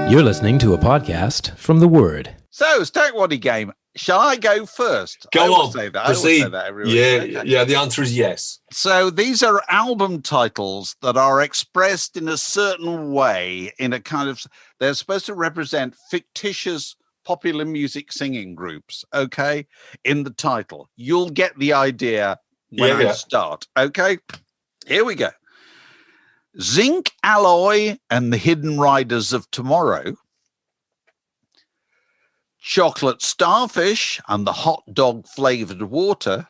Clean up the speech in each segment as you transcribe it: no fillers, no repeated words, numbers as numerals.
You're listening to a podcast from The Word. So, Stack Waddy game. Shall I go first? Go on. Say that. Proceed. I always say that every week. Yeah, Okay. yeah. The answer is yes. So these are album titles that are expressed in a certain way, in a kind of, they're supposed to represent fictitious popular music singing groups, okay, in the title. You'll get the idea when I start, okay? Here we go. Zinc Alloy and the Hidden Riders of Tomorrow. Chocolate Starfish and the Hot Dog Flavored Water.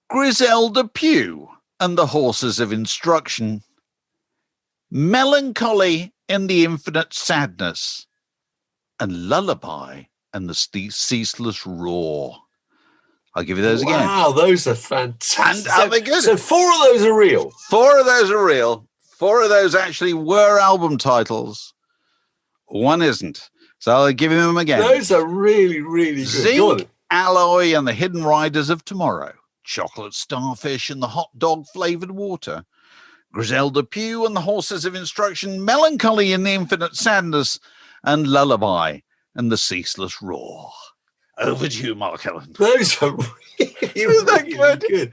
Griselda Pugh and the Horses of Instruction. Melancholy and the Infinite Sadness. And Lullaby and the Ceaseless Roar. I'll give you those again. Wow, those are fantastic. And are they good? So 4 of those are real. 4 of those are real. 4 of those actually were album titles. 1 isn't. So I'll give you them again. Those are really, really good. Zinc Alloy and the Hidden Riders of Tomorrow. Chocolate Starfish and the Hot Dog Flavored Water. Griselda Pugh and the Horses of Instruction. Melancholy and the Infinite Sadness. And Lullaby and the Ceaseless Roar. Over to you, Mark Ellen. Those are really good.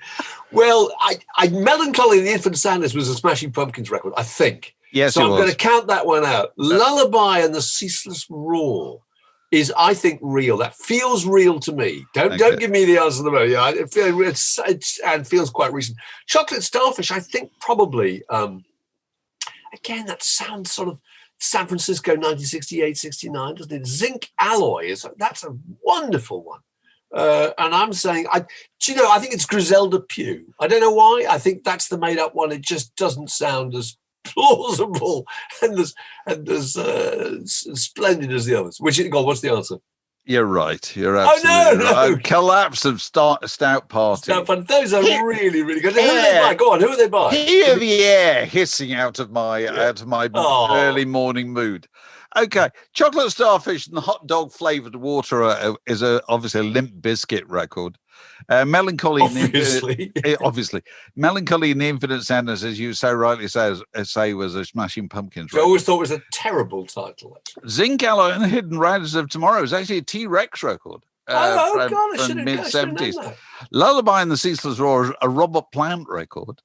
Well, I Melancholy and the Infinite Sadness was a Smashing Pumpkins record, I think. Yes, so I'm going to count that one out. Lullaby and the Ceaseless Roar is, I think, real. That feels real to me. Don't give me the answer at the moment. Yeah, it feels quite recent. Chocolate Starfish, I think, probably. Again, that sounds sort of San Francisco 1968, 69, doesn't it? Zinc Alloy that's a wonderful one. And I'm saying, I think it's Griselda Pugh. I don't know why. I think that's the made up one. It just doesn't sound as plausible and as splendid as the others. What's the answer? You're right. You're absolutely right. Collapse of Stout Party. Those are really, really good. Who are they by? Go on. Who are they by? Hear the air hissing out of my early morning mood. Okay, Chocolate Starfish and the Hot Dog Flavored Water is obviously a Limp Bizkit record. Melancholy, obviously, Melancholy and the Infinite Sadness, as you so rightly say, was a Smashing Pumpkins record. I always thought it was a terrible title. Zinc Alloy and the Hidden Riders of Tomorrow is actually a T-Rex record. From mid-70s. Lullaby and the Ceaseless Roar is a Robert Plant record.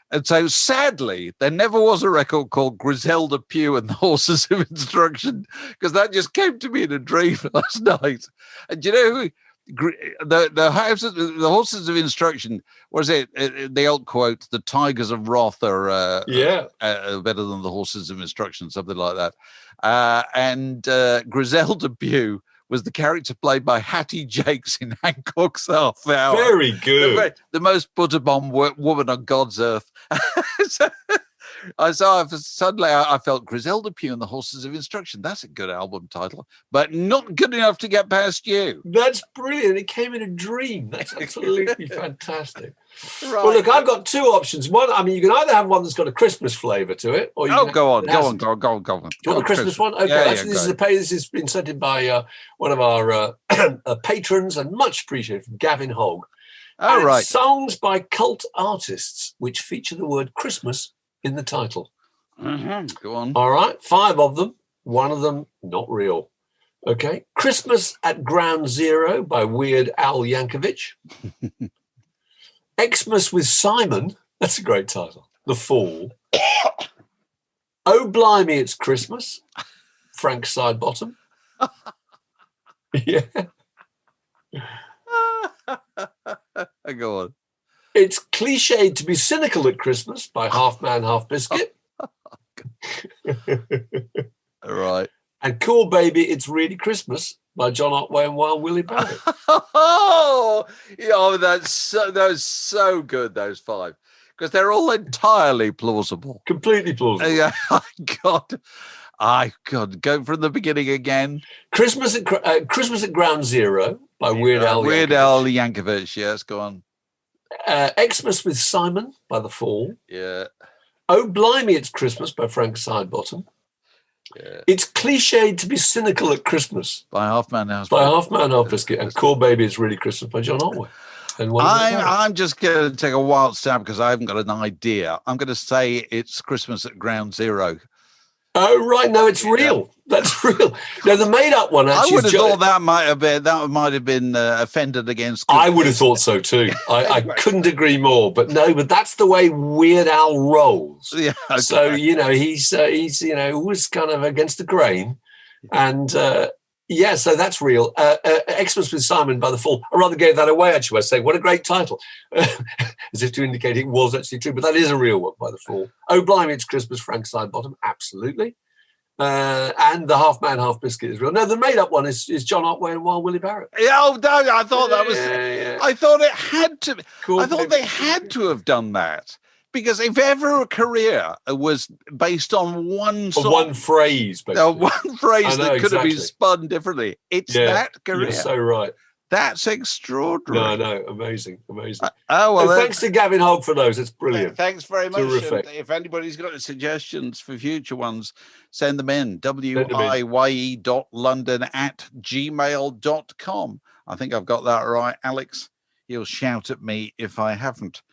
And so, sadly, there never was a record called Griselda Pugh and the Horses of Instruction, because that just came to me in a dream last night. And you know who? The Horses of Instruction, was it the old quote, the Tigers of Wrath are better than the Horses of Instruction, something like that. And Griselda Pugh was the character played by Hattie Jakes in Hancock's Half Hour. Very good. The most put-upon woman on God's earth. Suddenly I felt Griselda Pugh and the Horses of Instruction. That's a good album title, but not good enough to get past you. That's brilliant. It came in a dream. That's absolutely fantastic. Right. Well, look, I've got 2 options. One, I mean, you can either have one that's got a Christmas flavour to it, or go on. Do you want the Christmas one? Okay, this has been sent in by one of our patrons, and much appreciated, from Gavin Hogg. Oh, right. Songs by cult artists which feature the word Christmas in the title. Go on. All right, 5 of them. 1 of them not real. Okay, Christmas at Ground Zero by Weird Al Yankovic. Xmas with Simon. That's a great title. The Fall. Oh Blimey, It's Christmas. Frank Sidebottom. Yeah. Go on. It's cliched to be cynical at Christmas by Half Man, Half Biscuit. All right. And Cool Baby, It's Really Christmas by John Otway and Wild Willie Barrett. That's so good, those 5, because they're all entirely plausible. Completely plausible. Yeah, God, go from the beginning again. Christmas at Ground Zero by Weird Al Yankovic. Yes, go on. Xmas with Simon by The Fall. Yeah. Oh Blimey, It's Christmas by Frank Sidebottom. Yeah. It's cliched to be cynical at Christmas by Half Man, Half Biscuit. And Cool Baby, It's Really Christmas by John Otway. And I'm just going to take a wild stab because I haven't got an idea. I'm going to say it's Christmas at Ground Zero. Oh, right. No, it's real. That's real. No, the made-up one actually. I would have thought that might have been offended against. I would have thought so too. I couldn't agree more. But no, but that's the way Weird Al rolls. Yeah. Okay. So he's was kind of against the grain, and so that's real. Xmas with Simon by the Fall. I rather gave that away actually. I say, what a great title, as if to indicate it was actually true. But that is a real one by the Fall. Oh, blimey, it's Christmas, Frank Sidebottom. Absolutely. And the Half Man, Half Biscuit is real. No, the made-up one is John Otway and Wild Willie Barrett. Oh, no, I thought that was. Yeah. I thought it had to. Cool. I thought they had to have done that, because if ever a career was based on one song, one phrase, basically. one phrase that could have been spun differently, it's that career. You're so right. That's extraordinary. No, amazing. Thanks to Gavin Hogg for those. It's brilliant. Thanks very much. Terrific. And if anybody's got any suggestions for future ones, send them in. wiye.london@gmail.com. I think I've got that right, Alex. You'll shout at me if I haven't.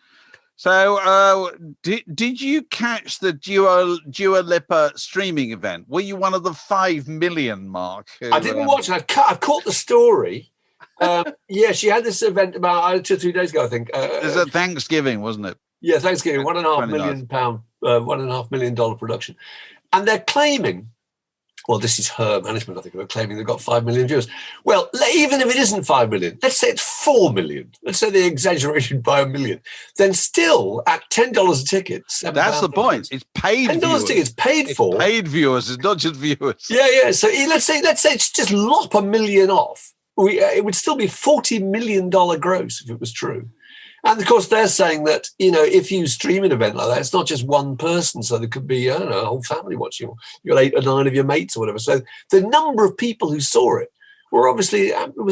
So, did you catch the Dua Lipa streaming event? Were you one of the 5 million mark? I didn't watch it. I've caught the story. She had this event about 2 or 3 days ago, I think. It was at Thanksgiving, wasn't it? Yeah, Thanksgiving, £1.5 million, $1.5 million production. And they're claiming, well, this is her management, I think, they're claiming they've got 5 million viewers. Well, even if it isn't 5 million, let's say it's 4 million. Let's say they exaggerated by a million. Then still, at $10 a ticket, that's the point. It's paid $10 a ticket. It's paid for. Paid viewers. It's not just viewers. Yeah. So let's say it's just lop $1 million off. It would still be $40 million gross if it was true. And of course, they're saying that, if you stream an event like that, it's not just one person. So there could be, a whole family watching. You got 8 or 9 of your mates or whatever. So the number of people who saw it was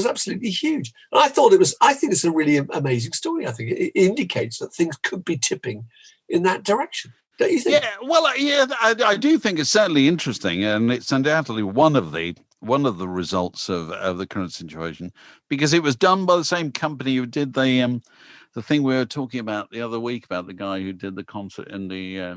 absolutely huge. And I think it's a really amazing story. I think it indicates that things could be tipping in that direction. Don't you think? Yeah, well, I do think it's certainly interesting. And it's undoubtedly one of the results of the current situation, because it was done by the same company who did the thing we were talking about the other week about the guy who did the concert in the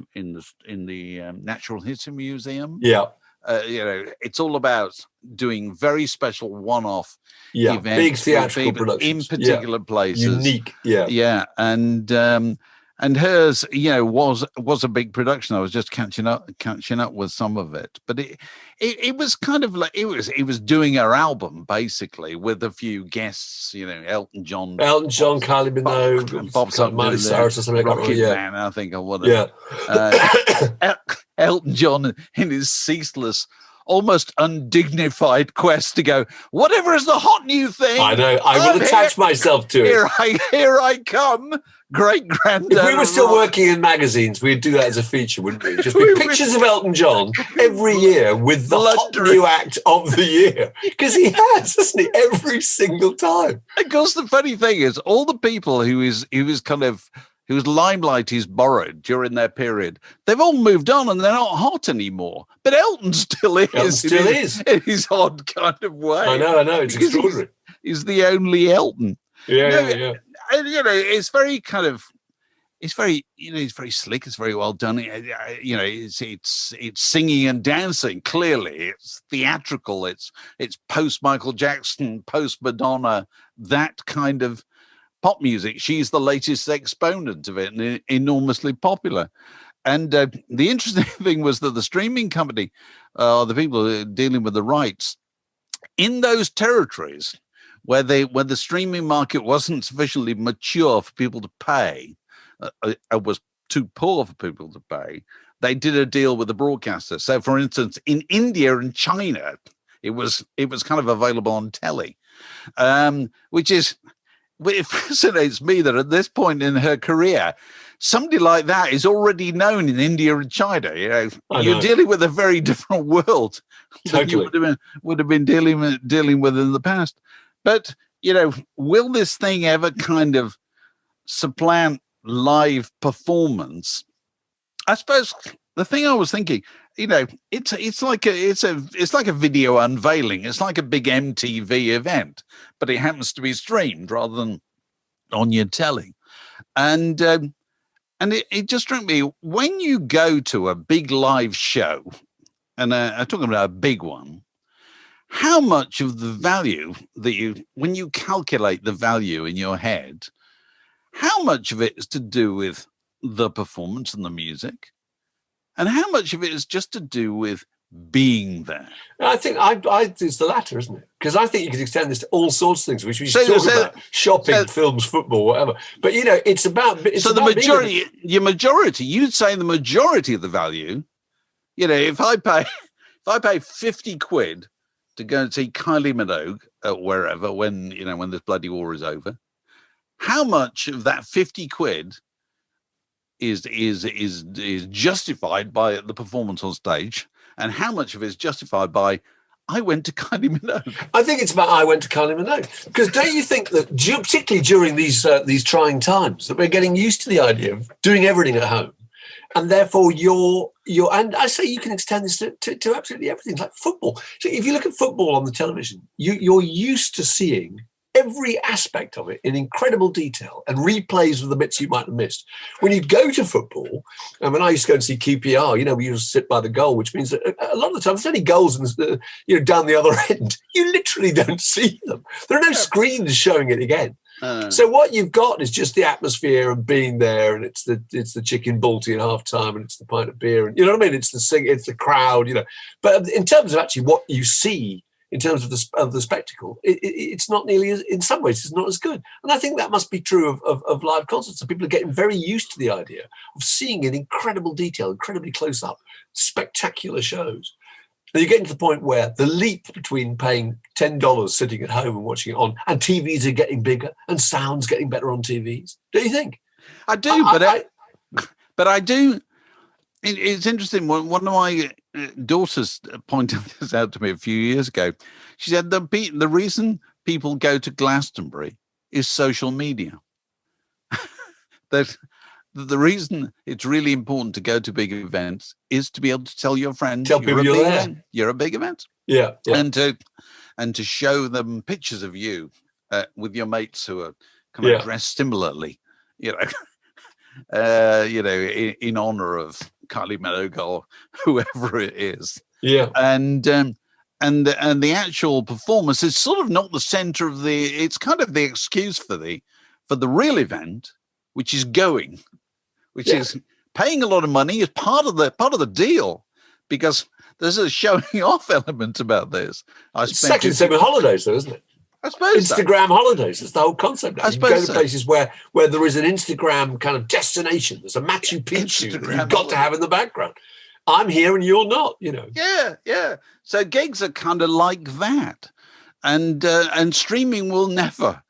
Natural History Museum. Yeah, it's all about doing very special one-off events, big theatrical productions in particular places, unique. Yeah, and hers, was a big production. I was just catching up with some of it, but it was kind of like it was doing her album basically with a few guests. Elton John, Kylie Minogue, Bob Miley Cyrus or something. Rocket Man, I think, or whatever. Yeah, Elton John in his ceaseless, almost undignified quest to go, whatever is the hot new thing. I know. I will attach myself to it. Here I come. Great granddad. If we were still working in magazines, we'd do that as a feature, wouldn't we? Just be pictures of Elton John every year with the hot new act of the year. Because he has, hasn't he? Every single time. Of course, the funny thing is, all the people whose limelight is borrowed during their period, they've all moved on and they're not hot anymore. But Elton still is. In his odd kind of way. I know. It's extraordinary. He's the only Elton. Yeah. And, it's very kind of, it's very slick. It's very well done. It's singing and dancing. Clearly, it's theatrical. It's post Michael Jackson, post Madonna, that kind of pop music. She's the latest exponent of it, and enormously popular. And the interesting thing was that the streaming company, the people dealing with the rights in those territories where the streaming market wasn't sufficiently mature for people to pay, was too poor for people to pay, they did a deal with the broadcaster. So, for instance, in India and China, it was kind of available on telly, which is, it fascinates me that at this point in her career, somebody like that is already known in India and China. You're dealing with a very different world than you would have been dealing with in the past. But, will this thing ever kind of supplant live performance? I suppose the thing I was thinking, it's like a video unveiling. It's like a big MTV event, but it happens to be streamed rather than on your telly. And it just struck me, when you go to a big live show, and I'm talking about a big one, how much of the value that when you calculate the value in your head, how much of it is to do with the performance and the music, and how much of it is just to do with being there? I think it's the latter, isn't it? Because I think you could extend this to all sorts of things, which we talk about shopping, films, football, whatever. But it's about your majority. You'd say the majority of the value. If I pay 50 quid to go and see Kylie Minogue at wherever when this bloody war is over, how much of that 50 quid is justified by the performance on stage, and how much of it is justified by I went to Kylie Minogue? I think it's about I went to Kylie Minogue, because don't you think that particularly during these trying times that we're getting used to the idea of doing everything at home, and therefore and I say you can extend this to absolutely everything, like football. So if you look at football on the television, you're used to seeing every aspect of it in incredible detail and replays of the bits you might have missed. When you go to football, and when I used to go and see QPR, we used to sit by the goal, which means that a lot of the time there's only goals down the other end. You literally don't see them. There are no screens showing it again. So what you've got is just the atmosphere of being there, and it's the chicken balti at half time, and it's the pint of beer, and you know what I mean? It's the crowd, But in terms of actually what you see, in terms of the spectacle, it's not nearly in some ways it's not as good. And I think that must be true of live concerts. So people are getting very used to the idea of seeing in incredible detail, incredibly close up, spectacular shows. And you're getting to the point where the leap between paying $10 sitting at home and watching it on, and TVs are getting bigger and sound's getting better on TVs. Don't you think? I do, but I do. It's interesting. One of my daughters pointed this out to me a few years ago. She said the reason people go to Glastonbury is social media. That the reason it's really important to go to big events is to be able to tell your friends you're a big event. Yeah. And to show them pictures of you with your mates who are kind of dressed similarly, in honor of Kylie Minogue or whoever it is. Yeah. And the actual performance is sort of not the center of it's kind of the excuse for the real event, which is going, which is paying a lot of money is part of the deal, because there's a showing off element about this. It's actually the same with holidays, though, isn't it? I suppose Instagram holidays. That's the whole concept. You go to places where there is an Instagram kind of destination. There's a Machu Picchu that you've got to have in the background. I'm here and you're not, Yeah. So gigs are kind of like that, and streaming will never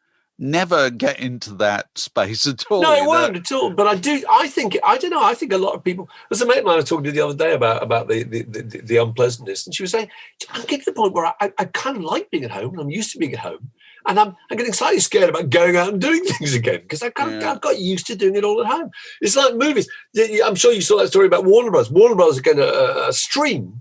get into that space at all. No, it won't at all. But I think a lot of people. There's a mate of mine I was talking to the other day about the unpleasantness, and she was saying, I'm getting to the point where I kind of like being at home, and I'm used to being at home, and I'm getting slightly scared about going out and doing things again, because I've got used to doing it all at home. It's like movies. I'm sure you saw that story about Warner Bros. Warner Bros. Are going to stream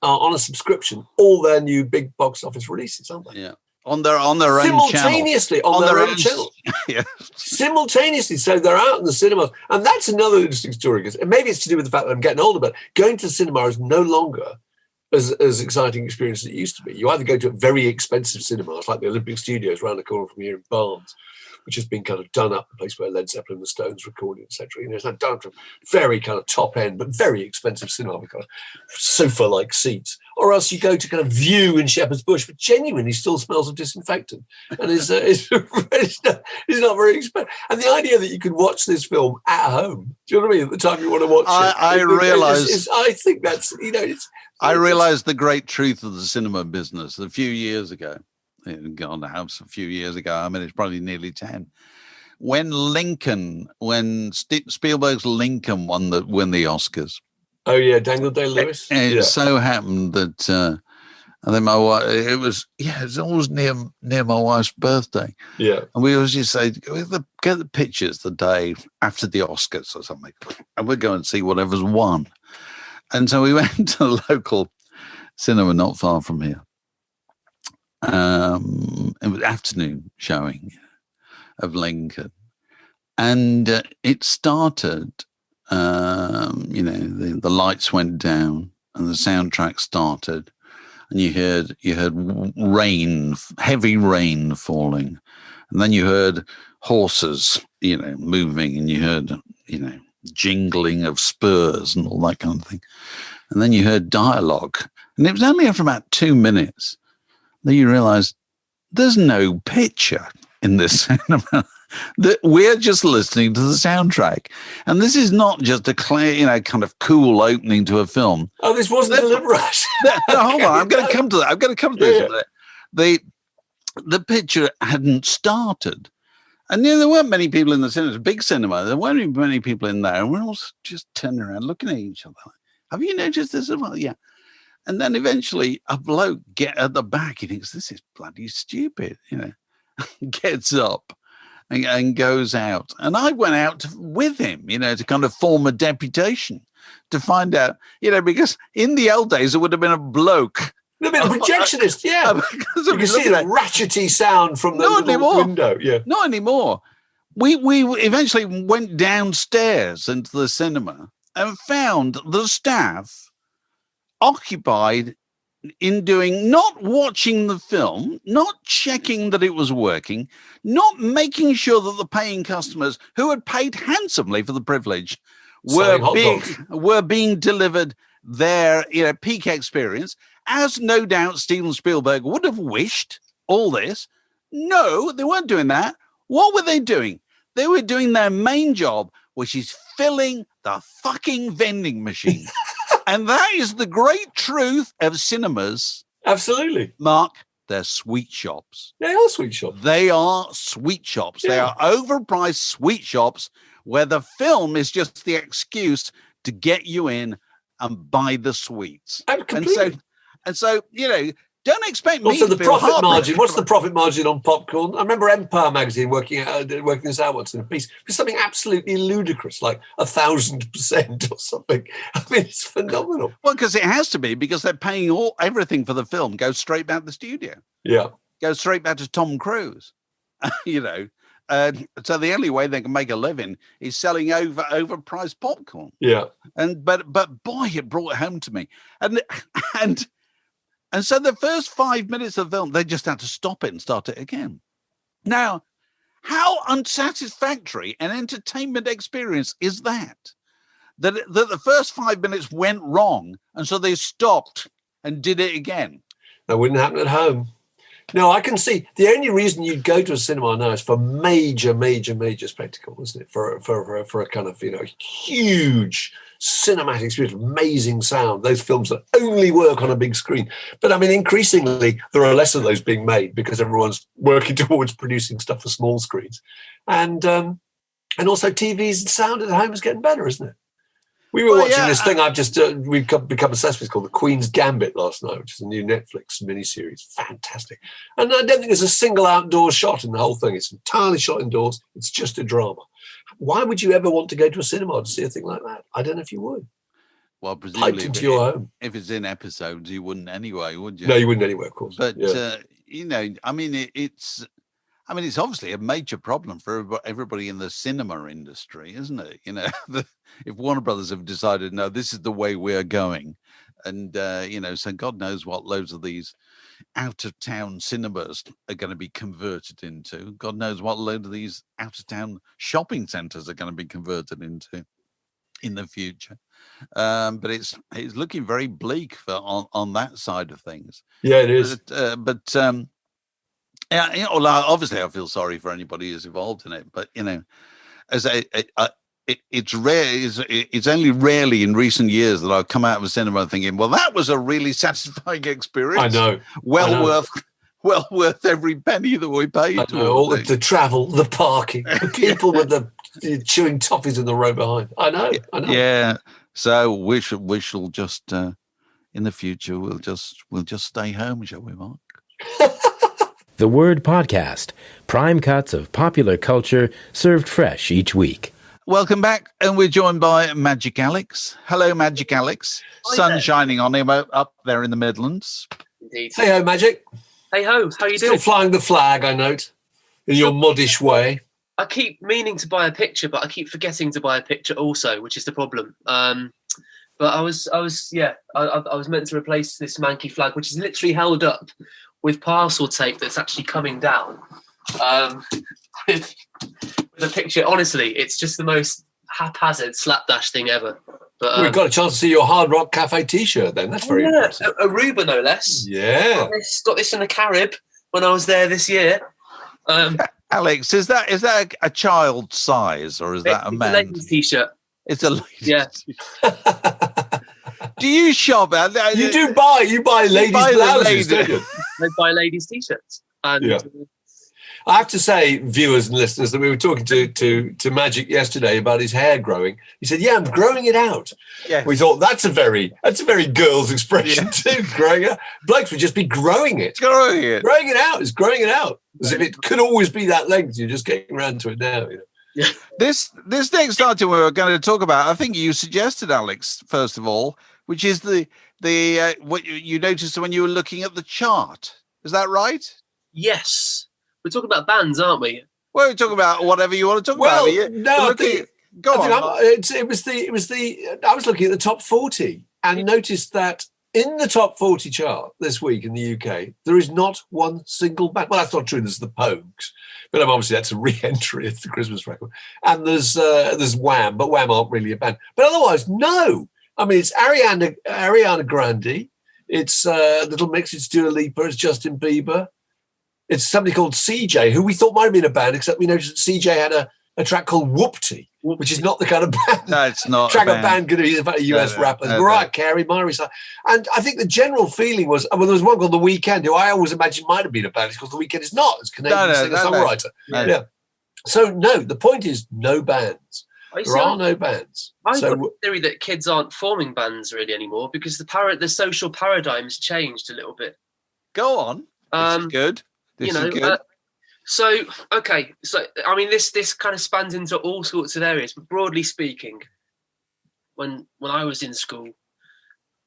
on a subscription all their new big box office releases, aren't they? Yeah. On their own simultaneously channel. on their own channel. Yeah. Simultaneously, so they're out in the cinemas, and that's another interesting story, because maybe it's to do with the fact that I'm getting older, but going to the cinema is no longer as exciting experience as it used to be. You either go to a very expensive cinemas like the Olympic Studios around the corner from here in Barnes, which has been kind of done up, the place where Led Zeppelin and the Stones recorded, etc. It's not done to very kind of top end, but very expensive cinema with kind of sofa-like seats. Or else you go to kind of View in Shepherd's Bush, but genuinely still smells of disinfectant, and is not very expensive. And the idea that you could watch this film at home, do you know what I mean? At the time you want to watch it, I realise. I think that's I realised the great truth of the cinema business a few years ago. Gone the house a few years ago. I mean, it's probably nearly 10. When Spielberg's Lincoln won the Oscars. Oh yeah, Daniel Day-Lewis. It so happened that I think my wife. It was always near my wife's birthday. Yeah, and we always just say, get the pictures the day after the Oscars or something, and we'll go and see whatever's won. And so we went to a local cinema not far from here. It was afternoon showing of Lincoln, and it started. The lights went down, and the soundtrack started, and you heard rain, heavy rain falling, and then you heard horses, moving, and you heard, jingling of spurs and all that kind of thing. And then you heard dialogue. And it was only after about 2 minutes that you realized there's no picture in this cinema, that we're just listening to the soundtrack. And this is not just a clear, kind of cool opening to a film. Oh, this wasn't deliberate. Hold on, I'm going to come to that. The picture hadn't started. And there weren't many people in the cinema. It was a big cinema. There weren't many people in there. And we're all just turning around looking at each other. Have you noticed this as well? Yeah. And then eventually a bloke get at the back. He thinks, this is bloody stupid, gets up and goes out. And I went out with him, to kind of form a deputation to find out, because in the old days, it would have been a bloke. There'd been a projectionist, yeah. You can see the ratchety sound from the window. Yeah. Not anymore. We eventually went downstairs into the cinema and found the staff occupied in not watching the film, not checking that it was working, not making sure that the paying customers who had paid handsomely for the privilege were being delivered their peak experience, as no doubt Steven Spielberg would have wished. All this, no, they weren't doing that. What were they doing? They were doing their main job, which is filling the fucking vending machine. And that is the great truth of cinemas. Absolutely. Mark, they're sweet shops. They are sweet shops. They are sweet shops. Yeah. They are overpriced sweet shops where the film is just the excuse to get you in and buy the sweets. And so, don't expect me also to the profit margin. What's the profit margin on popcorn? I remember Empire magazine working this out once in a piece for something absolutely ludicrous, like 1,000% or something. I mean, it's phenomenal. Well, because it has to be, because they're paying everything for the film goes straight back to the studio. Yeah, goes straight back to Tom Cruise. So the only way they can make a living is selling overpriced popcorn. Yeah, but boy, it brought it home to me, And so the first 5 minutes of the film, they just had to stop it and start it again. Now, how unsatisfactory an entertainment experience is that? That the first 5 minutes went wrong, and so they stopped and did it again. That wouldn't happen at home. No, I can see the only reason you'd go to a cinema now is for major spectacle, isn't it? For a kind of huge cinematic experience, amazing sound. Those films that only work on a big screen. But I mean, increasingly there are less of those being made because everyone's working towards producing stuff for small screens, and also TV's and sound at home is getting better, isn't it? We were watching this thing I've just we've become obsessed with called The Queen's Gambit last night, which is a new Netflix miniseries. Fantastic. And I don't think there's a single outdoor shot in the whole thing. It's entirely shot indoors. It's just a drama. Why would you ever want to go to a cinema to see a thing like that? I don't know if you would. Well, presumably into your home. If it's in episodes, you wouldn't anyway, would you? No, you wouldn't anyway, of course. But, it's obviously a major problem for everybody in the cinema industry, isn't it? If Warner Brothers have decided, no, this is the way we're going. And, so God knows what loads of these out-of-town cinemas are going to be converted into. God knows what load of these out-of-town shopping centres are going to be converted into in the future. But it's looking very bleak on that side of things. Yeah, it is. Yeah, obviously I feel sorry for anybody who's involved in it, but it's rare. It's only rarely in recent years that I've come out of a cinema thinking, well, that was a really satisfying experience. I know. Well worth every penny that we paid. I know. All the travel, the parking, the people with the chewing toffees in the row behind. I know. Yeah. So we shall just in the future we'll just stay home, shall we, Mark? The Word Podcast, prime cuts of popular culture served fresh each week. Welcome back, and we're joined by Magic Alex. Hello, Magic Alex. Sun shining on him up there in the Midlands. Indeed. Hey ho, Magic. Hey ho, how you doing? Still flying the flag, I note, in your modish way. I keep meaning to buy a picture, but I keep forgetting to buy a picture also, which is the problem. But I was meant to replace this manky flag, which is literally held up with parcel tape that's actually coming down. With a picture, honestly, it's just the most haphazard slapdash thing ever. But we've got a chance to see your Hard Rock Cafe T-shirt then. That's very impressive. Aruba, no less. Yeah. Got this in the Carib when I was there this year. Alex, is that a child size or is that a man? It's a ladies' T-shirt. It's a ladies' t-shirt. Do you shop? You buy ladies' blouses, don't you? I buy ladies' T-shirts. And I have to say, viewers and listeners, that we were talking to Magic yesterday about his hair growing. He said, "Yeah, I'm growing it out." Yes. We thought that's a very girl's expression too. Growing it, blokes would just be growing it. Growing it out. It's growing it out, as if it could always be that length. You're just getting around to it now. You know? Yeah. This next item we were going to talk about, I think you suggested, Alex, first of all, which is the what you noticed when you were looking at the chart. Is that right? Yes. We're talking about bands, aren't we? Well, we're talking about whatever you want to talk about. Go on. I was looking at the top 40 and noticed that in the top 40 chart this week in the UK, there is not one single band. Well, that's not true. There's the Pogues, but obviously that's a re-entry. It's the Christmas record. And there's Wham, but Wham aren't really a band. But otherwise, no. I mean, it's Ariana Grande. It's Little Mix. It's Dua Lipa. It's Justin Bieber. It's somebody called CJ, who we thought might have been a band, except we noticed that CJ had a track called Whoopty, which is not the kind of band. No, it's not. Track a band could be about a US rapper. Mariah Carey, Miley Cyrus. And I think the general feeling was, there was one called The Weeknd, who I always imagined might have been a band. It's because The Weeknd is not. It's Canadian singer-songwriter. No. Yeah. So, no, the point is no bands. There are no bands. I've got a theory that kids aren't forming bands really anymore because the social paradigm's changed a little bit. Go on. This is good. So I mean, this kind of spans into all sorts of areas, but broadly speaking, when I was in school,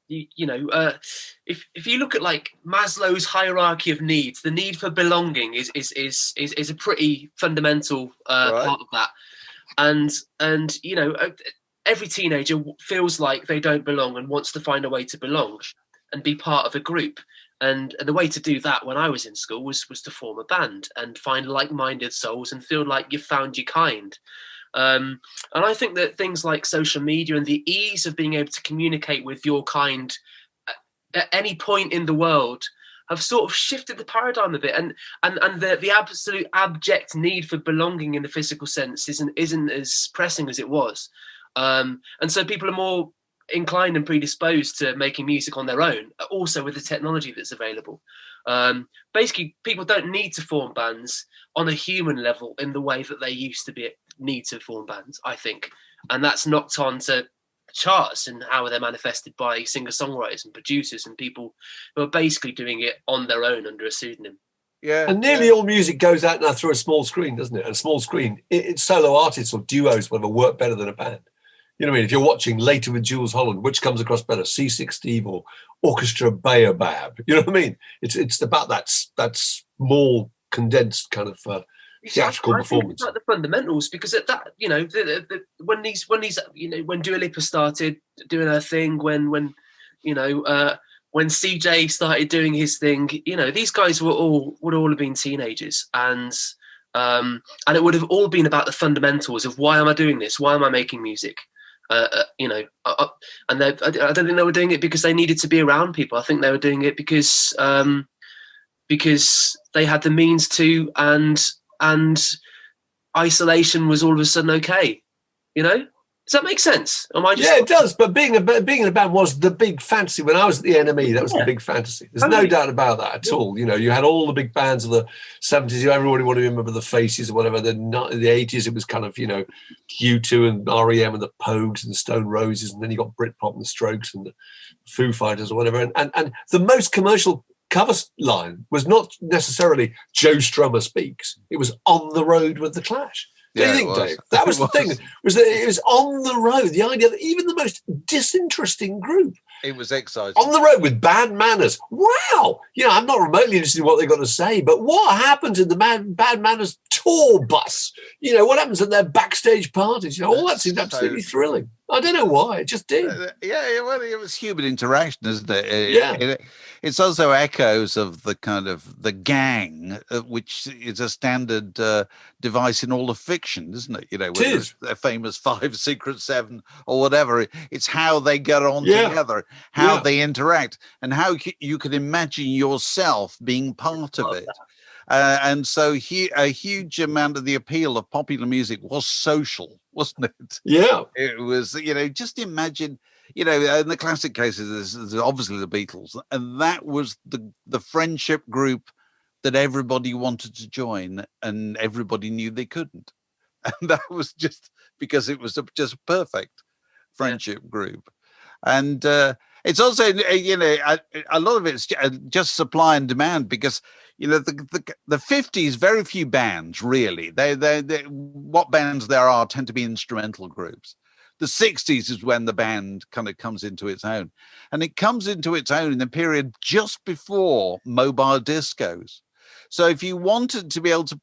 if you look at like Maslow's hierarchy of needs, the need for belonging is a pretty fundamental part of that, and every teenager feels like they don't belong and wants to find a way to belong and be part of a group. And the way to do that when I was in school was to form a band and find like-minded souls and feel like you've found your kind. And I think that things like social media and the ease of being able to communicate with your kind at any point in the world have sort of shifted the paradigm a bit. And the absolute abject need for belonging in the physical sense isn't as pressing as it was. And so people are more inclined and predisposed to making music on their own, also with the technology that's available. Basically, people don't need to form bands on a human level in the way that they used to need to form bands, I think. And that's knocked on to charts and how they're manifested by singer-songwriters and producers and people who are basically doing it on their own under a pseudonym. Yeah, and nearly all music goes out now through a small screen, doesn't it? And a small screen, it's solo artists or duos, whatever, work better than a band. You know what I mean? If you're watching Later with Jules Holland, which comes across better, C6 Steve or Orchestra Baobab? You know what I mean? It's about that small, condensed kind of theatrical performance. It's like the fundamentals, because at that, when Dua Lipa started doing her thing, when CJ started doing his thing, these guys would all have been teenagers, and it would have all been about the fundamentals of why am I doing this? Why am I making music? And I don't think they were doing it because they needed to be around people. I think they were doing it because they had the means to, and isolation was all of a sudden okay. Does that make sense? Yeah, it does. But being in a band was the big fantasy. When I was at the NME, that was the big fantasy. There's no doubt about that at all. You had all the big bands of the 70s. Everybody wanted to remember the Faces or whatever. In the 80s, it was kind of, U2 and REM and the Pogues and the Stone Roses. And then you got Britpop and the Strokes and the Foo Fighters or whatever. And the most commercial cover line was not necessarily Joe Strummer Speaks. It was On the Road with the Clash. Do you think, Dave? That was the thing. Was that it was on the road. The idea that even the most disinteresting group, it was exciting. On the road with Bad Manners. Wow. I'm not remotely interested in what they've got to say, but what happens in the Bad Manners tour bus? What happens at their backstage parties? All that seems absolutely thrilling. I don't know why. It just did. Well, it was human interaction, isn't it? Yeah. It's also echoes of the kind of the gang, which is a standard device in all of fiction, isn't it? Whether it's their famous 5, Secret 7, or whatever. It's how they get on together, how they interact, and how you can imagine yourself being part of it. And so a huge amount of the appeal of popular music was social, wasn't it? Yeah. It was, just imagine, in the classic cases, there's obviously the Beatles, and that was the friendship group that everybody wanted to join, and everybody knew they couldn't. And that was just because it was just a perfect friendship group. And it's also, a lot of it's just supply and demand, because the 50s, very few bands really. They what bands there are tend to be instrumental groups. The 60s is when the band kind of comes into its own, and it comes into its own in the period just before mobile discos. So if you wanted to be able to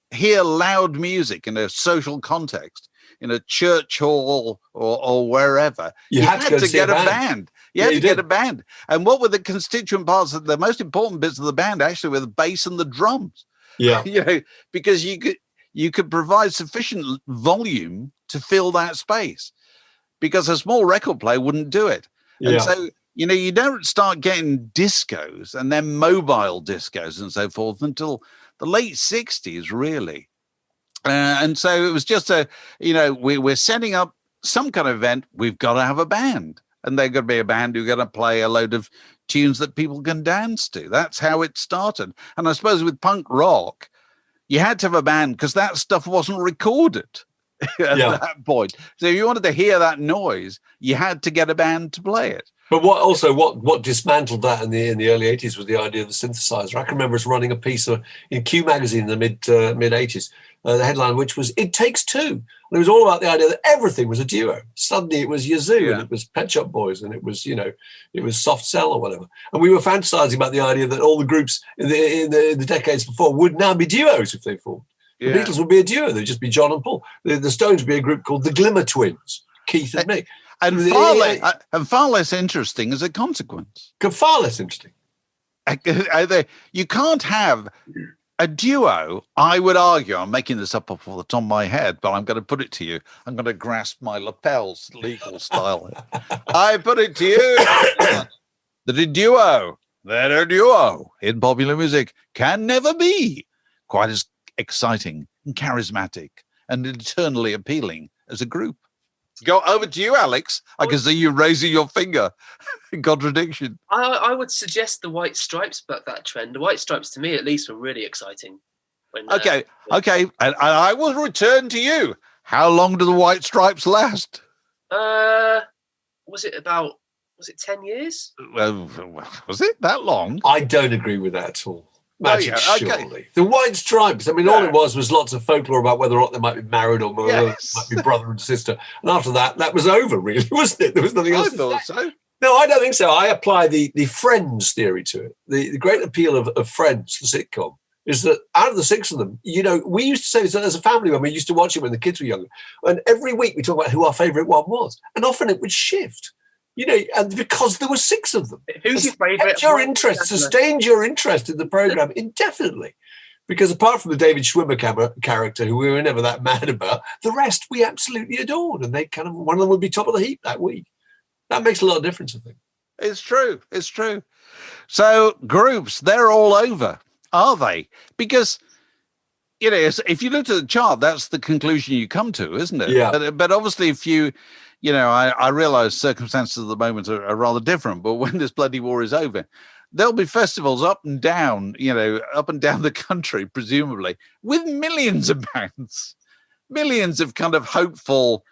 hear loud music in a social context, in a church hall or wherever, you had to get a band. You had to get a band. And what were the constituent parts? The most important bits of the band actually were the bass and the drums. Yeah. Because you could provide sufficient volume to fill that space, because a small record player wouldn't do it. And so, you don't start getting discos and then mobile discos and so forth until the late 60s, really. And so it was just we're setting up some kind of event. We've got to have a band, and they're going to be a band who's going to play a load of tunes that people can dance to. That's how it started. And I suppose with punk rock, you had to have a band because that stuff wasn't recorded at that point. So if you wanted to hear that noise, you had to get a band to play it. But what dismantled that in the early 80s was the idea of the synthesizer. I can remember us running a piece in Q magazine in the mid 80s, the headline, which was "It Takes Two," and it was all about the idea that everything was a duo. Suddenly it was Yazoo, and it was Pet Shop Boys, and it was it was Soft Cell or whatever. And we were fantasizing about the idea that all the groups in the decades before would now be duos if they formed. The Beatles would be a duo; they'd just be John and Paul. The Stones would be a group called the Glimmer Twins, Keith and Mick. And far less interesting as a consequence. Far less interesting. You can't have a duo. I would argue, I'm making this up off the top of my head, but I'm going to put it to you. I'm going to grasp my lapels, legal style. I put it to you that a duo in popular music can never be quite as exciting and charismatic and eternally appealing as a group. Go over to you, Alex. I can see you raising your finger in contradiction. I would suggest the White Stripes buck that trend. The White Stripes, to me at least, were really exciting. Okay. And I will return to you. How long do the White Stripes last? Was it 10 years? Well, was it that long? I don't agree with that at all. Magic, surely. The White Stripes, I mean, all it was lots of folklore about whether or not they might be married or might be brother and sister. And after that was over, really, wasn't it? There was nothing else. I thought so. No, I don't think so. I apply the Friends theory to it. The great appeal of Friends, the sitcom, is that out of the 6 of them, we used to say this as a family when we used to watch it when the kids were younger. And every week we talk about who our favourite one was. And often it would shift. And because there were 6 of them. Who's your favourite? Sustained your interest in the programme indefinitely. Because apart from the David Schwimmer character, who we were never that mad about, the rest we absolutely adored. And they one of them would be top of the heap that week. That makes a lot of difference, I think. It's true. So groups, they're all over, are they? Because, if you look at the chart, that's the conclusion you come to, isn't it? Yeah. But obviously if you... I realize circumstances at the moment are rather different, but when this bloody war is over, there'll be festivals up and down the country, presumably, with millions of bands, millions of kind of hopeful,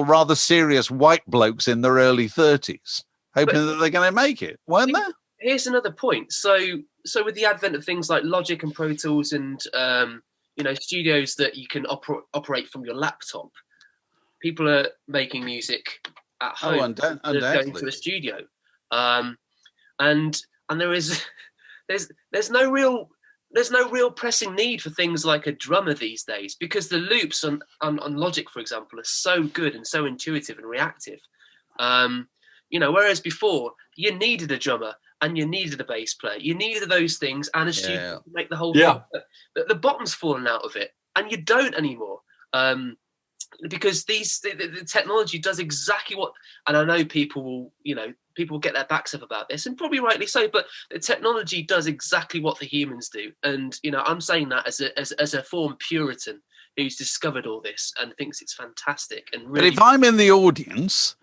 rather serious white blokes in their early 30s, hoping that they're going to make it, weren't there? Here's another point. So with the advent of things like Logic and Pro Tools and, studios that you can operate from your laptop, people are making music at home, going to a studio, and there's no there's no real pressing need for things like a drummer these days, because the loops on Logic, for example, are so good and so intuitive and reactive. Whereas before you needed a drummer and you needed a bass player, you needed those things and a studio to make the whole thing. The bottom's fallen out of it, and you don't anymore. Because the technology does exactly what, and I know people will get their backs up about this, and probably rightly so, but the technology does exactly what the humans do. And I'm saying that as a former Puritan who's discovered all this and thinks it's fantastic. And really, but if I'm in the audience,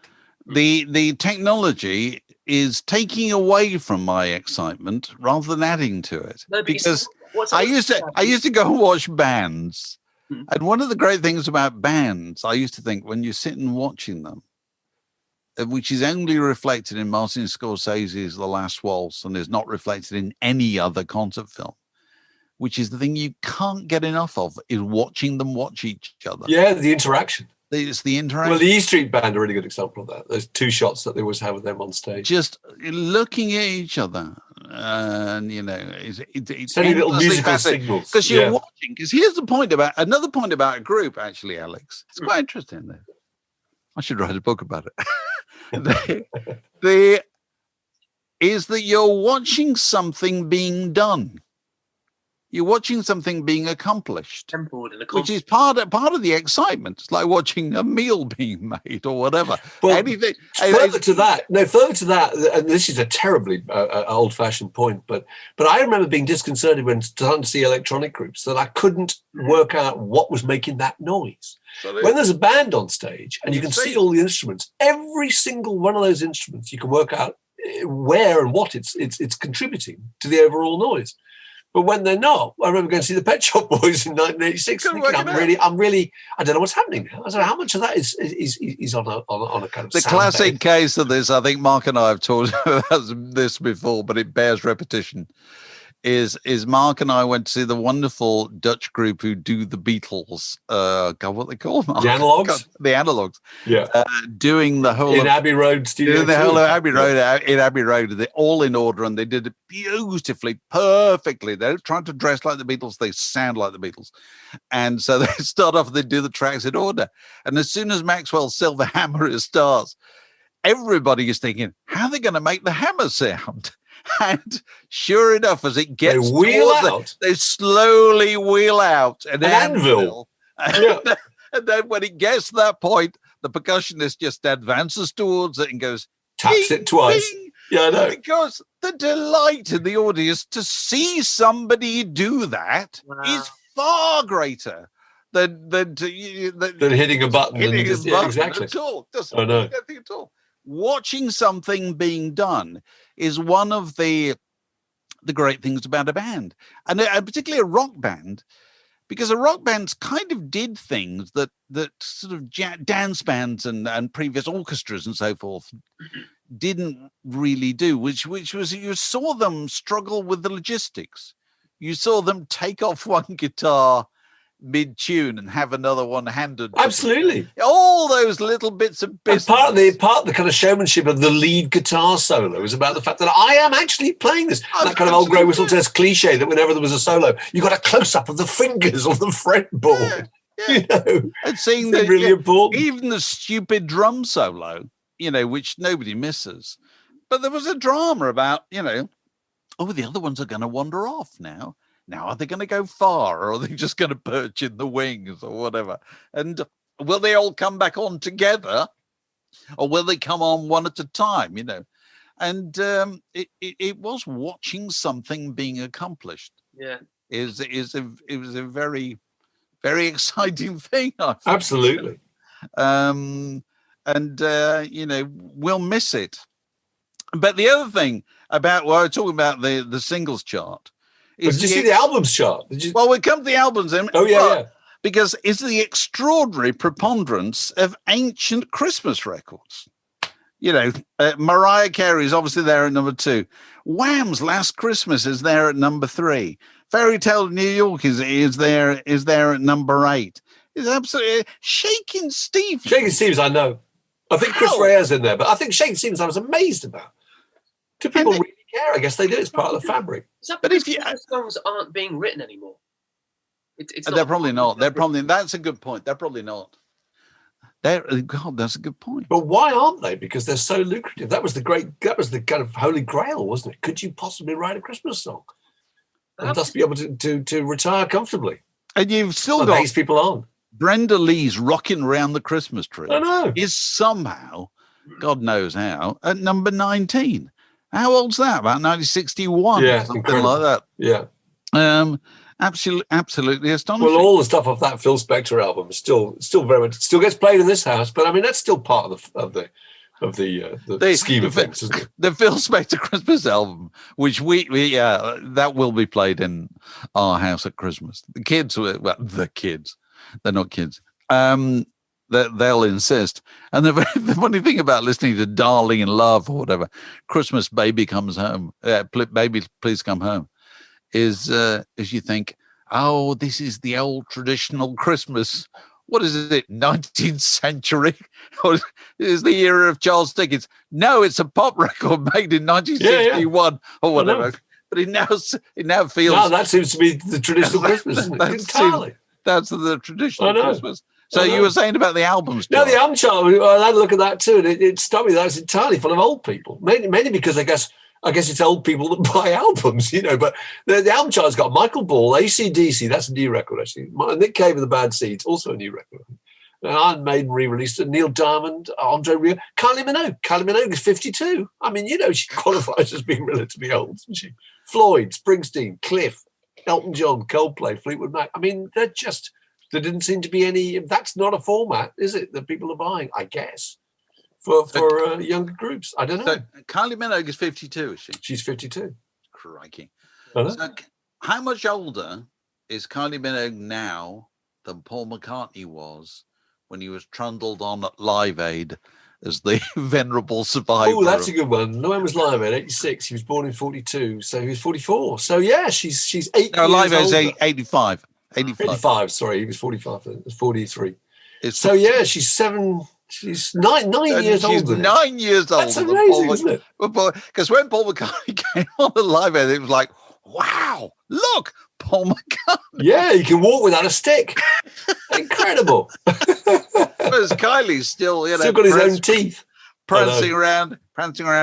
the technology is taking away from my excitement rather than adding to it. No, because I used to go and watch bands. And one of the great things about bands, I used to think, when you're sitting watching them, which is only reflected in Martin Scorsese's The Last Waltz and is not reflected in any other concert film, which is the thing you can't get enough of, is watching them watch each other. Yeah, the interaction. It's the interaction. Well, the E Street Band are a really good example of that. Those two shots that they always have with them on stage. Just looking at each other. And it's sending little musical signals because you're watching. Because here's another point about a group, actually, Alex. It's quite interesting. Though. I should write a book about it. Is that you're watching something being done. You're watching something being accomplished, which is part of the excitement. It's like watching a meal being made or whatever. Well, anything. Further to that, and this is a terribly old-fashioned point, but I remember being disconcerted when starting to see electronic groups that I couldn't work out what was making that noise. When there's a band on stage and you can see all the instruments, every single one of those instruments, you can work out where and what it's contributing to the overall noise. But when they're not, I remember going to see the Pet Shop Boys in 1986. Thinking, I'm really, I don't know what's happening now. I don't know how much of that is on a kind of the classic case of this. I think Mark and I have talked about this before, but it bears repetition. Is Mark and I went to see the wonderful Dutch group who do the Beatles. God, what they call them? The Analogues. God, the Analogues. Yeah. Doing the whole in Abbey Road studio. Doing the whole of Abbey Road in Abbey Road. They're all in order, and they did it beautifully, perfectly. They're trying to dress like the Beatles. They sound like the Beatles, and so they start off. They do the tracks in order, and as soon as Maxwell's Silver Hammer starts, everybody is thinking, how are they going to make the hammer sound? And sure enough, as it gets they slowly wheel out an anvil. And then when it gets to that point, the percussionist just advances towards it and goes, taps it twice. Ding. Yeah, I know. Because the delight in the audience to see somebody do that is far greater than hitting a button. Exactly. At all. I know. Nothing at all. Watching something being done is one of the great things about a band, and particularly a rock band, because a rock band kind of did things that sort of dance bands and previous orchestras and so forth didn't really do, which was you saw them struggle with the logistics. You saw them take off one guitar mid-tune and have another one handed. Absolutely. All those little bits of business. And part of the kind of showmanship of the lead guitar solo is about the fact that I am actually playing this. That kind of old grey whistle test cliche that whenever there was a solo, you got a close-up of the fingers on the fretboard. Yeah. And seeing that really important. Even the stupid drum solo, which nobody misses. But there was a drama about, the other ones are going to wander off now. Now, are they going to go far, or are they just going to perch in the wings or whatever? And will they all come back on together, or will they come on one at a time, And it was watching something being accomplished. Yeah. It was a very, very exciting thing. I think. Absolutely. We'll miss it. But the other thing about, we're talking about the singles chart. Did you see the albums chart? Well, we come to the albums then. Oh, yeah. Because it's the extraordinary preponderance of ancient Christmas records. Mariah Carey is obviously there at number 2. Wham's Last Christmas is there at number 3. Fairy Tale of New York is there at number 8. It's absolutely Shakin' Stevens. Shakin' Stevens, I know. I think Chris Rea is in there, but I think Shakin' Stevens I was amazed about. Do people really care. I guess they do. It's part of the fabric. But if songs aren't being written anymore, they're probably not. That's a good point. They're probably not. God, that's a good point. But why aren't they? Because they're so lucrative. That was the kind of holy grail, wasn't it? Could you possibly write a Christmas song and thus be able to retire comfortably? And you've still got people on. Brenda Lee's "Rocking Around the Christmas Tree" I know. Is somehow, God knows how, at number 19. How old's that? About 1961, something incredible. Like that. Yeah. Absolutely astonishing. Well, all the stuff off that Phil Spector album is still very much still gets played in this house, but I mean that's still part of the scheme of things, isn't it? The Phil Spector Christmas album, which we that will be played in our house at Christmas. The kids, they're not kids. They'll insist. And the funny thing about listening to "Darling in Love" or whatever, "Christmas Baby Comes Home," "Baby Please Come Home," is you think, oh, this is the old traditional Christmas. What is it, 19th century? Or is the era of Charles Dickens? No, it's a pop record made in 1961 or whatever. But it now feels... No, that seems to be the traditional Christmas, isn't it? Entirely. That's the traditional Christmas. So you were saying about the albums, John. No, the album chart, I had a look at that too, and it struck me that it's entirely full of old people. Mainly because I guess it's old people that buy albums, but the album chart's got Michael Ball, AC/DC, that's a new record actually. Nick Cave and the Bad Seeds, also a new record. Iron Maiden re-released it. Neil Diamond, Andre Rieu, Kylie Minogue. Kylie Minogue is 52. I mean, she qualifies as being relatively old, doesn't she? Floyd, Springsteen, Cliff, Elton John, Coldplay, Fleetwood Mac. I mean, there didn't seem to be any. That's not a format, is it, that people are buying? I guess for younger groups. I don't know. So Kylie Minogue is 52, is she? She's 52. Crikey! So how much older is Kylie Minogue now than Paul McCartney was when he was trundled on at Live Aid as the venerable survivor? Oh, that's a good one. No, when was Live Aid? 86. He was born in 42, so he was 44. So yeah, she's 8 years Live Aid's older. 85. 85, sorry, he was 45. It was 43. She's 7. She's nine years older. She's 9 years older. That's amazing, isn't it? Because when Paul McCartney came on the Live Aid, it was like, wow, look, Paul McCartney. Yeah, he can walk without a stick. Incredible. Whereas Kylie's still got his own teeth. Prancing around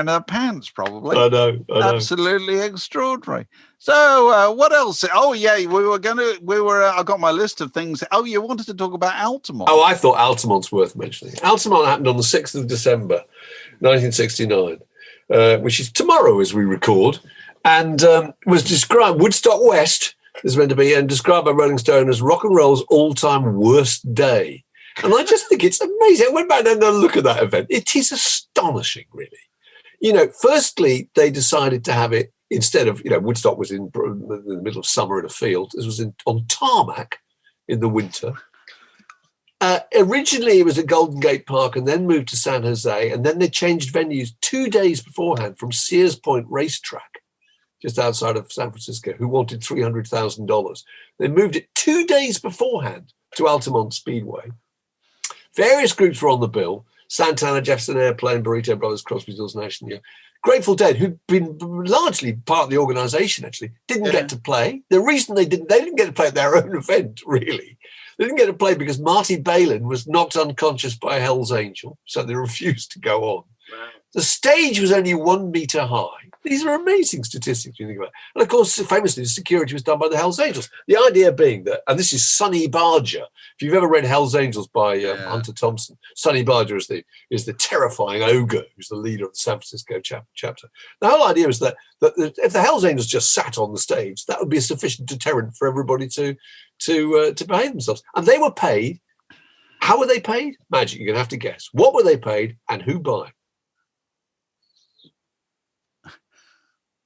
her pants, probably. I know. Absolutely extraordinary. So, what else? Oh, yeah, I got my list of things. Oh, you wanted to talk about Altamont. Oh, I thought Altamont's worth mentioning. Altamont happened on the 6th of December, 1969, which is tomorrow as we record, and was described, Woodstock West is meant to be, and described by Rolling Stone as rock and roll's all-time worst day. And I just think it's amazing. I went back and had a look at that event. It is astonishing, really. Firstly, they decided to have it instead of, Woodstock was in the middle of summer in a field. This was on tarmac in the winter. Originally, it was at Golden Gate Park and then moved to San Jose. And then they changed venues 2 days beforehand from Sears Point Racetrack, just outside of San Francisco, who wanted $300,000. They moved it 2 days beforehand to Altamont Speedway. Various groups were on the bill: Santana, Jefferson Airplane, Burrito Brothers, Crosby, Stills, Nash & Young. Grateful Dead, who'd been largely part of the organisation, actually, didn't get to play. The reason they didn't get to play at their own event, really. They didn't get to play because Marty Balin was knocked unconscious by a Hell's Angel, so they refused to go on. Wow. The stage was only 1 metre high. These are amazing statistics when you think about it. And of course, famously, the security was done by the Hells Angels. The idea being that, and this is Sonny Barger. If you've ever read Hells Angels by Hunter Thompson, Sonny Barger is the terrifying ogre who's the leader of the San Francisco chapter. The whole idea is that if the Hells Angels just sat on the stage, that would be a sufficient deterrent for everybody to behave themselves. And they were paid. How were they paid? Magic. You're going to have to guess. What were they paid and who by?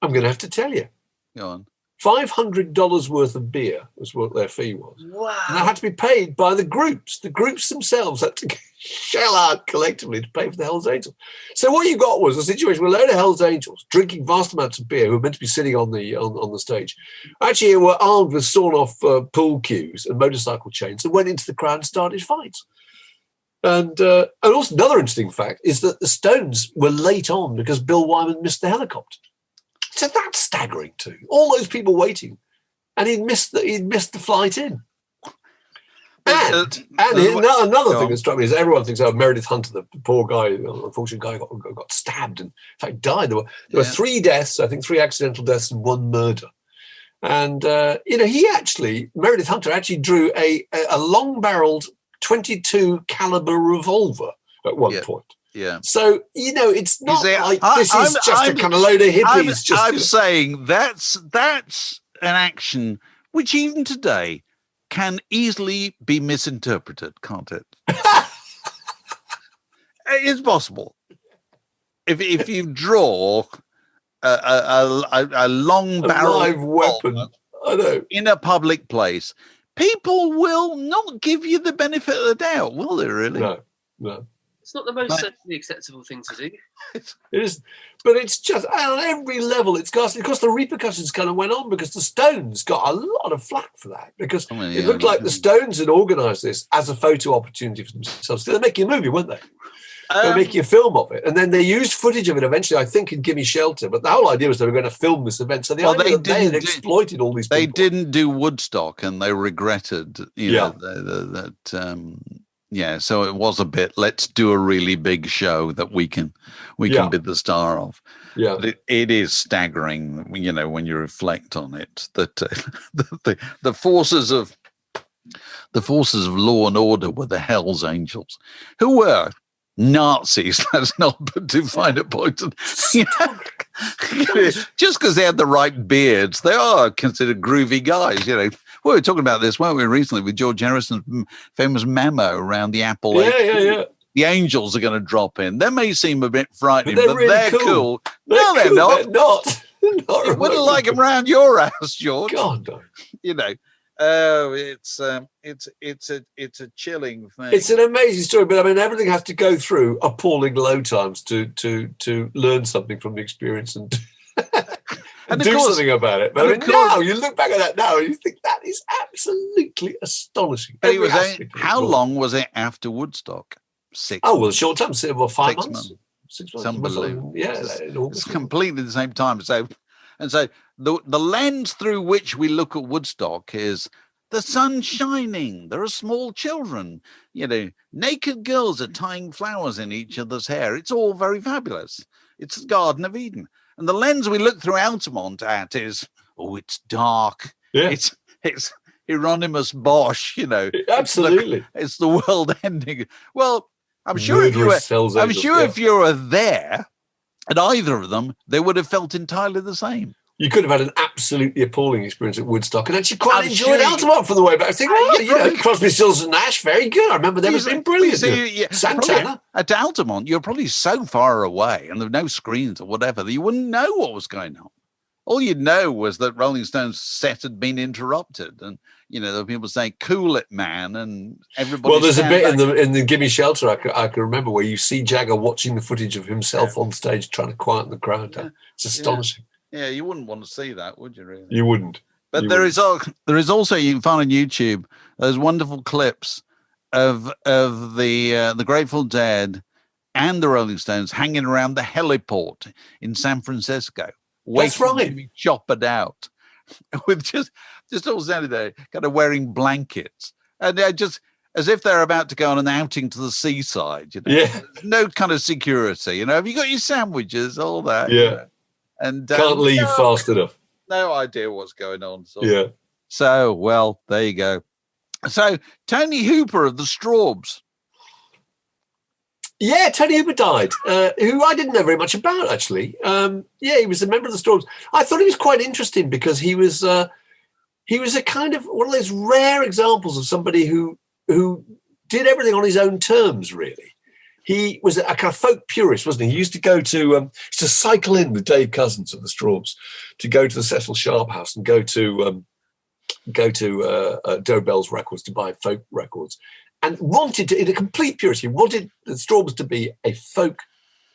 I'm going to have to tell you. Go on. $500 worth of beer was what their fee was. Wow. And that had to be paid by the groups. The groups themselves had to shell out collectively to pay for the Hells Angels. So what you got was a situation where a load of Hells Angels drinking vast amounts of beer, who were meant to be sitting on the stage, actually were armed with sawn-off pool cues and motorcycle chains and went into the crowd and started fights. And also another interesting fact is that the Stones were late on because Bill Wyman missed the helicopter. So that's staggering too. All those people waiting, and he'd missed the flight in. And another thing that struck me is everyone thinks, Meredith Hunter, the poor guy, the unfortunate guy, got stabbed and in fact died. There were 3 deaths, I think 3 accidental deaths and 1 murder. And Meredith Hunter actually drew a long-barreled .22 caliber revolver at one point. Yeah. So it's not this is just a kind of load of hippies. I'm saying that's an action which even today can easily be misinterpreted, can't it? It's possible. If you draw a long barrel live weapon in a public place, people will not give you the benefit of the doubt, will they? Really? No. It's not the most socially acceptable thing to do. It is, but it's just on every level. It's ghastly. Of course, the repercussions kind of went on because the Stones got a lot of flack for that because it looked like the Stones had organised this as a photo opportunity for themselves. They're making a movie, weren't they? They were making a film of it, and then they used footage of it eventually, I think, in Gimme Shelter. But the whole idea was they were going to film this event. So they had exploited all these people. They didn't do Woodstock, and they regretted, that. So it was a bit. Let's do a really big show that we can be the star of. Yeah, but it is staggering, when you reflect on it, that the forces of law and order were the Hell's Angels, who were Nazis. That's not too fine a point. Just because they had the right beards, they are considered groovy guys. We were talking about this, weren't we, recently with George Harrison's famous memo around the Apple. Yeah. The Angels are going to drop in. They may seem a bit frightening, but really they're cool. No, they're not. They're not. You wouldn't like them around your house, George. God, no. It's a chilling thing. It's an amazing story, but I mean, everything has to go through appalling low times to learn something from the experience and do something about it. But now you look back at that now and you think that is absolutely astonishing. How long was it after Woodstock? 6 Oh, well, a short time, 5 months. 6 months. It's unbelievable. Yeah, it's completely the same time. So the lens through which we look at Woodstock is the sun's shining. There are small children. Naked girls are tying flowers in each other's hair. It's all very fabulous. It's the Garden of Eden. And the lens we look through Altamont at is, it's dark. Yeah. It's Hieronymus Bosch. Absolutely. It's the world ending. Well, I'm sure if you were there at either of them, they would have felt entirely the same. You could have had an absolutely appalling experience at Woodstock and actually quite enjoyed Altamont for the way back. I think, Crosby, Stills and Nash, very good. I remember them as being brilliant. Santana. At Altamont, you're probably so far away and there were no screens or whatever that you wouldn't know what was going on. All you'd know was that Rolling Stone's set had been interrupted, and there were people saying, "Cool it, man," and everybody. Well, there's a bit in the Gimme Shelter I can remember where you see Jagger watching the footage of himself on stage trying to quieten the crowd down. It's astonishing. Yeah, you wouldn't want to see that, would you? Really? You wouldn't. But there is also, you can find on YouTube those wonderful clips of the Grateful Dead and the Rolling Stones hanging around the heliport in San Francisco. That's right. To be choppered out with just all standing there, kind of wearing blankets, and they're just as if they're about to go on an outing to the seaside. Yeah. No kind of security. Have you got your sandwiches? All that. Yeah. And can't leave fast enough. No idea what's going on. Yeah. So well, there you go. So Tony Hooper of the Strawbs. Yeah, Tony Hooper died, who I didn't know very much about, actually. He was a member of the Strawbs. I thought he was quite interesting because he was a kind of one of those rare examples of somebody who did everything on his own terms, really. He was a kind of folk purist, wasn't he? He used to go to cycle in with Dave Cousins of the Strawbs to go to the Cecil Sharp house and go to Joe Bell's Records to buy folk records. And wanted to, in a complete purity, wanted the Strawbs to be a folk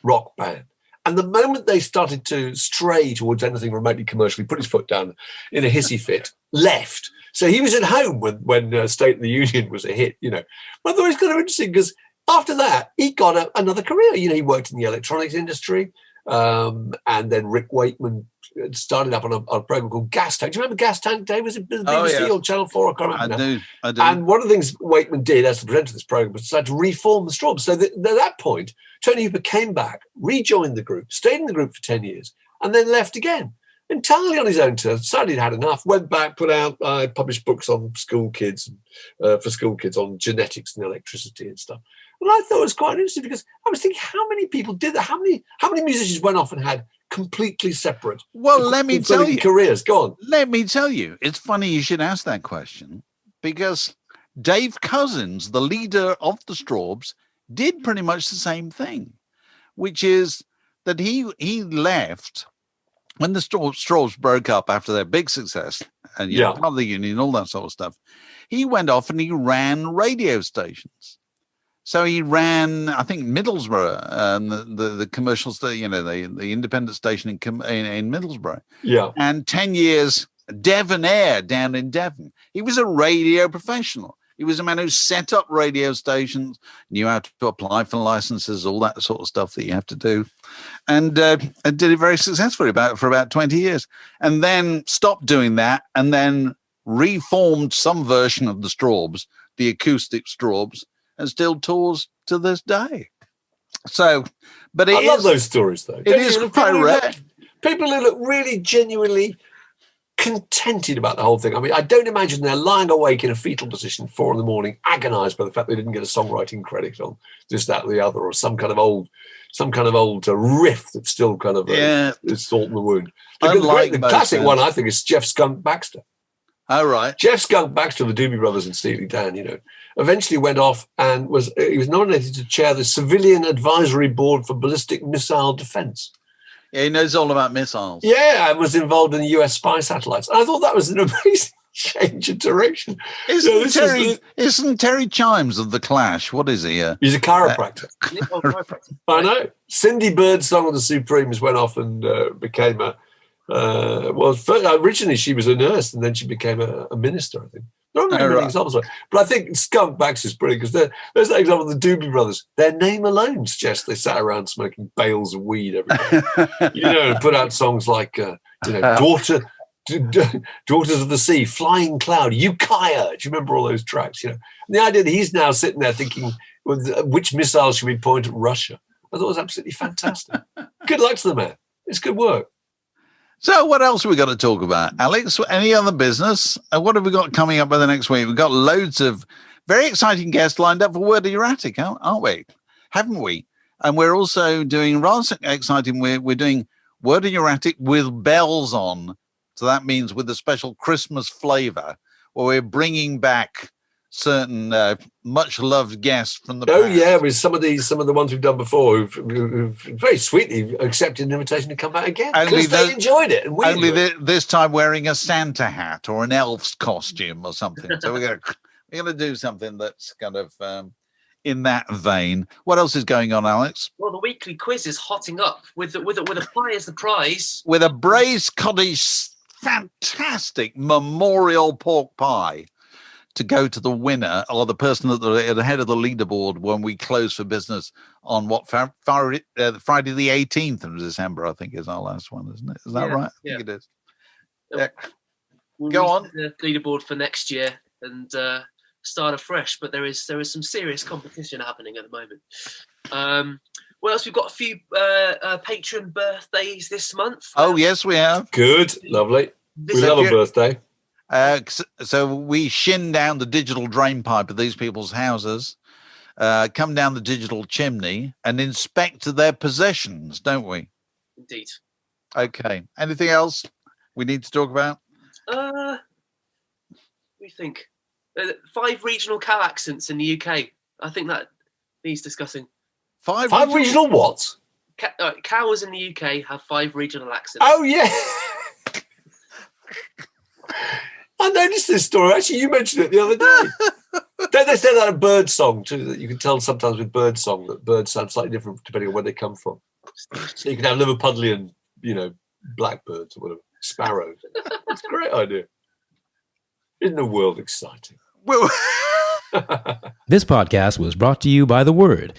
rock band. And the moment they started to stray towards anything remotely commercial, he put his foot down in a hissy fit, left. So he was at home when State of the Union was a hit, But I thought it was kind of interesting because after that, he got another career. He worked in the electronics industry. And then Rick Wakeman started up on a program called Gas Tank. Do you remember Gas Tank Day? Was it BBC or Channel 4? I can't remember. I do. And one of the things Wakeman did as the presenter of this program was decide to reform the Strawbs. So at that point, Tony Hooper came back, rejoined the group, stayed in the group for 10 years, and then left again. Entirely on his own terms, decided he'd had enough, went back, published books on school kids, for school kids on genetics and electricity and stuff. And I thought it was quite interesting because I was thinking, how many people did that? How many musicians went off and had completely separate let me tell you, careers? Go on. Let me tell you, it's funny you should ask that question because Dave Cousins, the leader of the Strawbs, did pretty much the same thing, which is that he left when the Strawbs broke up after their big success and part of the union, all that sort of stuff. He went off and he ran radio stations. So he ran, I think, Middlesbrough, the commercial station, the independent station in Middlesbrough. Yeah. And 10 years Devon Air down in Devon. He was a radio professional. He was a man who set up radio stations, knew how to apply for licenses, all that sort of stuff that you have to do, and did it very successfully for about 20 years. And then stopped doing that and then reformed some version of the Strawbs, the acoustic Strawbs, and still tours to this day. So, but I love those stories, though. It is quite rare. People who look really genuinely contented about the whole thing. I mean, I don't imagine they're lying awake in a fetal position 4 a.m, agonized by the fact they didn't get a songwriting credit on this, that, or the other, or some kind of old riff that's still kind of is salt in the wound. The classic one, I think, is Jeff Skunk Baxter. Oh, right. Jeff Skunk Baxter of the Doobie Brothers and Steely Dan, eventually went off and he was nominated to chair the Civilian Advisory Board for Ballistic Missile Defense. Yeah, he knows all about missiles. Yeah, and was involved in the US spy satellites. I thought that was an amazing change of direction. Isn't Terry Chimes of The Clash? What is he? He's a chiropractor. I know. Cindy Birdsong of the Supremes went off and became originally she was a nurse and then she became a minister, I think. There aren't many examples of it. But I think Skunk Baxter's brilliant because there's that example of the Doobie Brothers. Their name alone suggests they sat around smoking bales of weed every day. And put out songs like, Daughters of the Sea, Flying Cloud, Ukiah. Do you remember all those tracks? And the idea that he's now sitting there thinking, which missiles should we point at Russia? I thought it was absolutely fantastic. Good luck to the man. It's good work. So what else have we got to talk about, Alex? Any other business? What have we got coming up by the next week? We've got loads of very exciting guests lined up for Word of Your Attic, aren't we? Haven't we? And we're also doing rather exciting. We're doing Word of Your Attic with bells on. So that means with a special Christmas flavor, where we're bringing back certain much-loved guests from the past. With some of the ones we've done before who've very sweetly accepted an invitation to come back again because they enjoyed it. And this time wearing a Santa hat or an elf's costume or something. So we're gonna do something that's kind of in that vein. What else is going on, Alex? Well, the weekly quiz is hotting up with a pie as the prize. With a braised cottage, fantastic memorial pork pie to go to the winner or the person at the head of the leaderboard when we close for business on Friday the 18th of December, I think is our last one, isn't it? Is that right? I think it is. We'll go on. The leaderboard for next year and start afresh, but there is some serious competition happening at the moment. What else? We've got a few patron birthdays this month. Oh, yes, we have. Good. Lovely. We love a birthday. So we shin down the digital drain pipe of these people's houses, come down the digital chimney and inspect their possessions, don't we? Indeed. Okay. Anything else we need to talk about? We think 5 regional cow accents in the UK. I think that needs discussing. 5 regional what? Cows in the UK have 5 regional accents. Oh, yeah. I noticed this story. Actually, you mentioned it the other day. Don't they say that a bird song too? That you can tell sometimes with bird song that birds sound slightly different depending on where they come from. So you can have Liverpudlian, blackbirds or whatever, sparrows. It's a great idea. Isn't the world exciting? This podcast was brought to you by The Word.